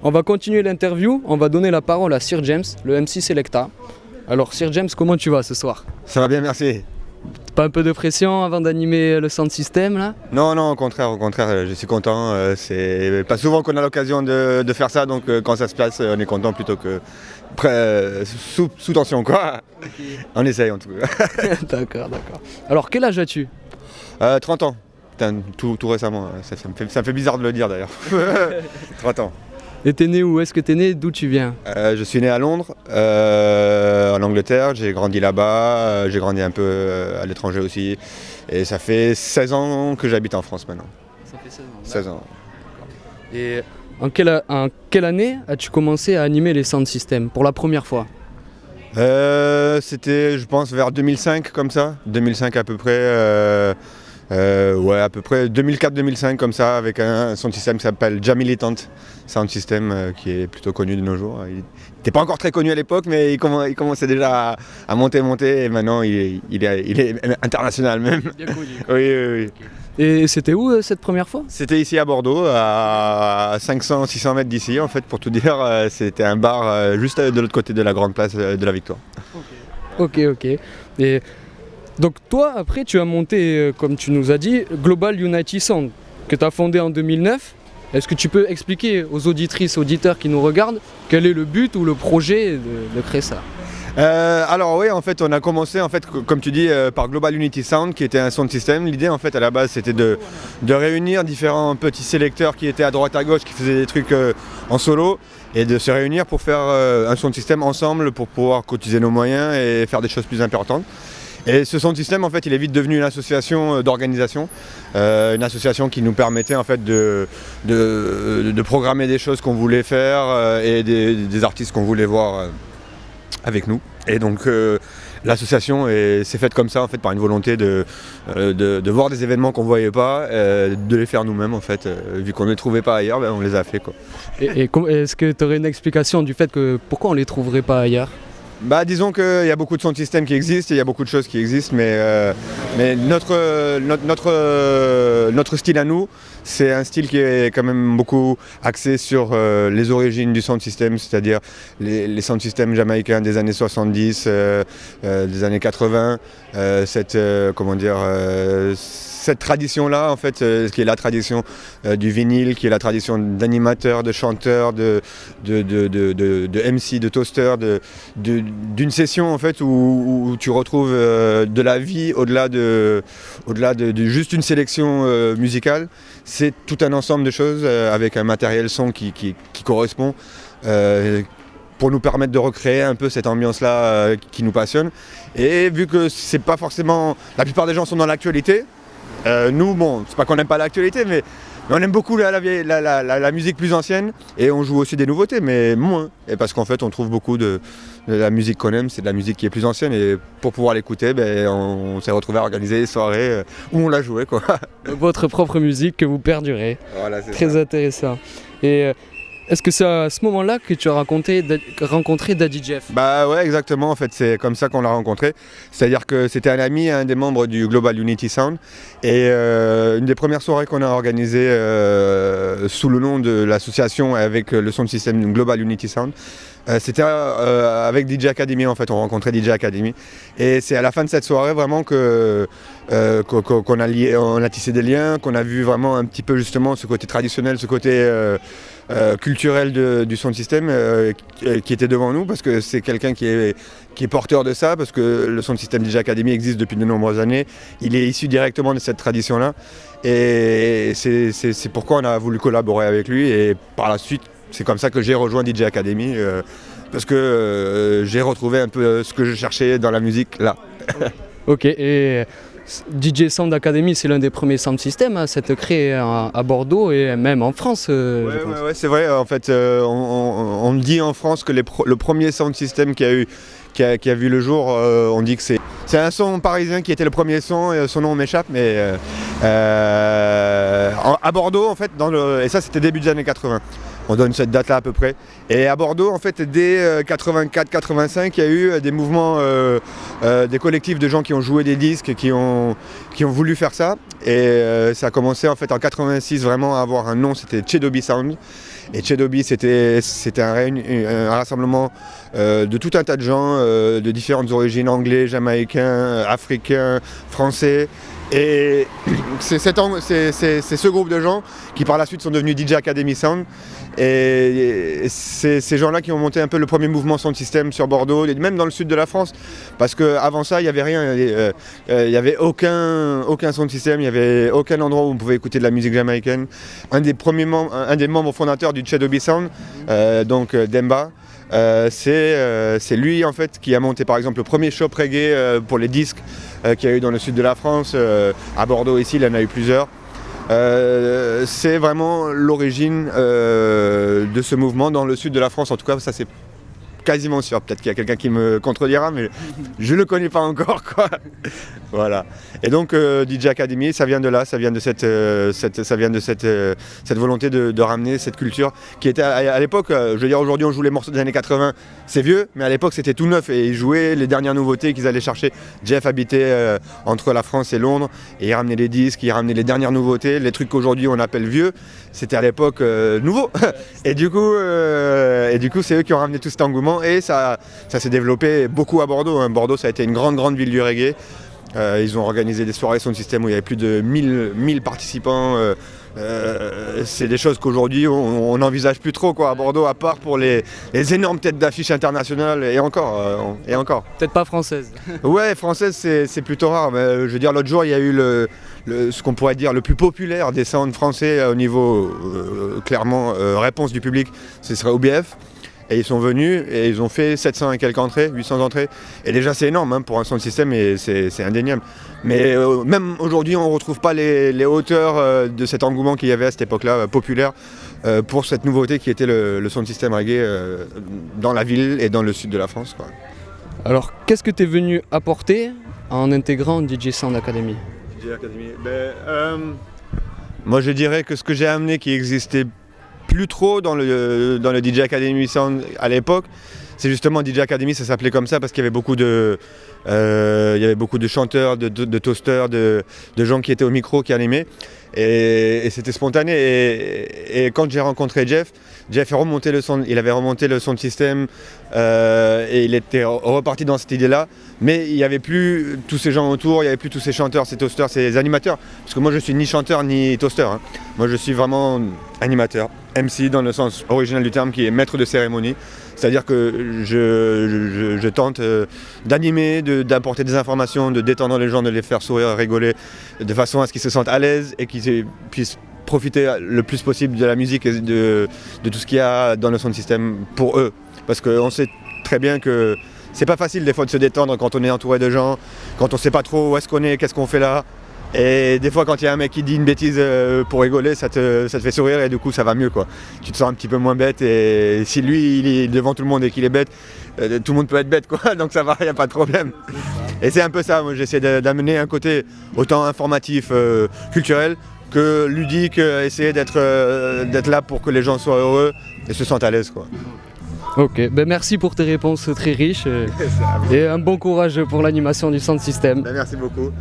On va continuer l'interview, on va donner la parole à Sir James, le MC Selecta. Alors Sir James, comment tu vas ce soir? Ça va bien, merci. Pas un peu de pression avant d'animer le sound system là? Non, au contraire, je suis content. C'est pas souvent qu'on a l'occasion de faire ça, donc quand ça se passe, on est content plutôt que sous tension quoi. Okay. On essaye en tout cas. D'accord. Alors quel âge as-tu? 30 ans. Putain, tout récemment, ça me fait bizarre de le dire d'ailleurs. 30 ans. Et t'es né où? Est-ce que t'es né? D'où tu viens? Je suis né à Londres, en Angleterre, j'ai grandi là-bas, j'ai grandi un peu à l'étranger aussi. Et ça fait 16 ans que j'habite en France maintenant. Ça fait 16 ans. 16 ans. Et en quelle année as-tu commencé à animer les sound systems pour la première fois? C'était, je pense, vers 2005 comme ça. 2005 à peu près. À peu près 2004-2005 comme ça, avec un sound system qui s'appelle Jamilitant Sound System, qui est plutôt connu de nos jours. Il n'était pas encore très connu à l'époque, mais il commençait déjà à monter, et maintenant il est international même. Bien connu. Oui. Okay. Et c'était où cette première fois? C'était ici à Bordeaux, à 500-600 mètres d'ici en fait, pour tout dire. C'était un bar juste de l'autre côté de la grande place de la Victoire. Ok. Et donc toi, après, tu as monté, comme tu nous as dit, Global Unity Sound, que tu as fondé en 2009. Est-ce que tu peux expliquer aux auditrices, auditeurs qui nous regardent, quel est le but ou le projet de créer ça? Alors oui, en fait, on a commencé, comme tu dis, par Global Unity Sound, qui était un sound system. L'idée, en fait, à la base, c'était de réunir différents petits sélecteurs qui étaient à droite à gauche, qui faisaient des trucs en solo, et de se réunir pour faire un sound system ensemble, pour pouvoir cotiser nos moyens et faire des choses plus importantes. Et ce sound system, en fait, il est vite devenu une association d'organisation, une association qui nous permettait en fait de programmer des choses qu'on voulait faire et des artistes qu'on voulait voir avec nous. Et donc l'association s'est faite comme ça en fait, par une volonté de voir des événements qu'on ne voyait pas, de les faire nous-mêmes en fait. Vu qu'on ne les trouvait pas ailleurs, on les a fait quoi. Et est-ce que tu aurais une explication du fait que pourquoi on ne les trouverait pas ailleurs? Disons qu'il y a beaucoup de sound systems qui existent, il y a beaucoup de choses qui existent, mais notre style à nous, c'est un style qui est quand même beaucoup axé sur les origines du sound system, c'est-à-dire les sound systems jamaïcains des années 70, des années 80, cette tradition-là, en fait, qui est la tradition du vinyle, qui est la tradition d'animateurs, de chanteurs, de MC, de toasters, d'une session en fait où tu retrouves de la vie au-delà de juste une sélection musicale. C'est tout un ensemble de choses avec un matériel son qui correspond. Pour nous permettre de recréer un peu cette ambiance-là qui nous passionne. Et vu que c'est pas forcément... La plupart des gens sont dans l'actualité. Nous, c'est pas qu'on n'aime pas l'actualité, mais on aime beaucoup la musique plus ancienne et on joue aussi des nouveautés, mais moins. Et parce qu'en fait, on trouve beaucoup de la musique qu'on aime, c'est de la musique qui est plus ancienne et pour pouvoir l'écouter, on s'est retrouvé à organiser des soirées où on l'a joué quoi. Votre propre musique que vous perdurez. Voilà, c'est très ça. Intéressant. Et est-ce que c'est à ce moment-là que tu as rencontré Daddy Jeff? Ouais, exactement, en fait, c'est comme ça qu'on l'a rencontré. C'est-à-dire que c'était un ami, un des membres du Global Unity Sound. Et une des premières soirées qu'on a organisées sous le nom de l'association avec le sound system Global Unity Sound, c'était avec DJ Academy en fait, on rencontrait DJ Academy. Et c'est à la fin de cette soirée vraiment qu'on a tissé des liens, qu'on a vu vraiment un petit peu justement ce côté traditionnel, ce côté culturel du sound system qui était devant nous, parce que c'est quelqu'un qui est porteur de ça, parce que le sound system DJ Academy existe depuis de nombreuses années. Il est issu directement de cette tradition-là. Et c'est pourquoi on a voulu collaborer avec lui. Et par la suite, c'est comme ça que j'ai rejoint DJ Academy, parce que j'ai retrouvé un peu ce que je cherchais dans la musique là. Ok, et DJ Sound Academy, c'est l'un des premiers sound systems à s'être créé à Bordeaux et même en France. Ouais, c'est vrai. En fait, on me dit en France que le premier sound system qui a vu le jour, on dit que c'est un son parisien qui était le premier son, et son nom m'échappe, mais à Bordeaux en fait, et ça c'était début des années 80. On donne cette date-là à peu près. Et à Bordeaux, en fait, dès 84-85, il y a eu des mouvements, des collectifs de gens qui ont joué des disques, qui ont voulu faire ça. Et ça a commencé en fait en 86 vraiment à avoir un nom, c'était Chedobi Sound. Et Tchedobi, c'était un rassemblement de tout un tas de gens de différentes origines, anglais, jamaïcains, africains, français. Et c'est ce groupe de gens qui par la suite sont devenus DJ Academy Sound. Et c'est ces gens-là qui ont monté un peu le premier mouvement sound system sur Bordeaux, et même dans le sud de la France. Parce qu'avant ça, il n'y avait rien. Il n'y avait aucun sound system, il n'y avait aucun endroit où on pouvait écouter de la musique jamaïcaine. Un des membres fondateurs du Tchedobi Sound, donc Demba, c'est lui en fait qui a monté par exemple le premier shop reggae pour les disques qu'il y a eu dans le sud de la France, à Bordeaux ici, il en a eu plusieurs. C'est vraiment l'origine de ce mouvement dans le sud de la France, en tout cas ça c'est quasiment sûr. Peut-être qu'il y a quelqu'un qui me contredira, mais je ne le connais pas encore, quoi. Voilà. Et donc DJ Academy, ça vient de là, ça vient de cette volonté de ramener cette culture qui était à l'époque, je veux dire aujourd'hui on joue les morceaux des années 80, c'est vieux, mais à l'époque c'était tout neuf et ils jouaient les dernières nouveautés qu'ils allaient chercher. Jeff habitait entre la France et Londres et il ramenait les disques, il ramenait les dernières nouveautés, les trucs qu'aujourd'hui on appelle vieux, c'était à l'époque nouveau. Et du coup c'est eux qui ont ramené tout cet engouement et ça s'est développé beaucoup à Bordeaux, hein. Bordeaux ça a été une grande ville du reggae. Ils ont organisé des soirées sound system où il y avait plus de 1000 participants. C'est des choses qu'aujourd'hui on n'envisage plus trop, quoi, à Bordeaux, à part pour les énormes têtes d'affiche internationales et encore. Peut-être pas française. Ouais, française c'est plutôt rare. Mais, je veux dire, l'autre jour il y a eu ce qu'on pourrait dire le plus populaire des sounds français au niveau clairement réponse du public, ce serait OBF. Et ils sont venus et ils ont fait 700 et quelques entrées, 800 entrées. Et déjà c'est énorme hein, pour un sound system et c'est indéniable. Mais même aujourd'hui on ne retrouve pas les hauteurs de cet engouement qu'il y avait à cette époque-là, populaire, pour cette nouveauté qui était le sound system reggae dans la ville et dans le sud de la France, quoi. Alors qu'est-ce que tu es venu apporter en intégrant DJ Sound Academy ? DJ Academy, moi je dirais que ce que j'ai amené qui existait plus trop dans le DJ Academy Sound à l'époque, c'est justement DJ Academy, ça s'appelait comme ça parce qu'il y avait beaucoup de chanteurs, de toasters, de gens qui étaient au micro, qui animaient, et c'était spontané. Et quand j'ai rencontré Jeff a remonté le son, il avait remonté le sound system et il était reparti dans cette idée-là, mais il n'y avait plus tous ces gens autour, il n'y avait plus tous ces chanteurs, ces toasters, ces animateurs, parce que moi je suis ni chanteur ni toaster, hein. Moi je suis vraiment animateur, MC dans le sens original du terme, qui est maître de cérémonie, c'est-à-dire que je tente d'animer, d'apporter des informations, de détendre les gens, de les faire sourire, rigoler, de façon à ce qu'ils se sentent à l'aise et qu'ils puissent profiter le plus possible de la musique et de tout ce qu'il y a dans le sound system pour eux. Parce qu'on sait très bien que c'est pas facile des fois de se détendre quand on est entouré de gens, quand on sait pas trop où est-ce qu'on est, qu'est-ce qu'on fait là. Et des fois quand il y a un mec qui dit une bêtise pour rigoler, ça te fait sourire et du coup ça va mieux, quoi. Tu te sens un petit peu moins bête et si lui il est devant tout le monde et qu'il est bête, tout le monde peut être bête, quoi, donc ça va, il n'y a pas de problème. Et c'est un peu ça, moi j'essaie d'amener un côté autant informatif, culturel, que ludique, essayer d'être là pour que les gens soient heureux et se sentent à l'aise, quoi. Ok, merci pour tes réponses très riches et un bon courage pour l'animation du sound system. Merci beaucoup.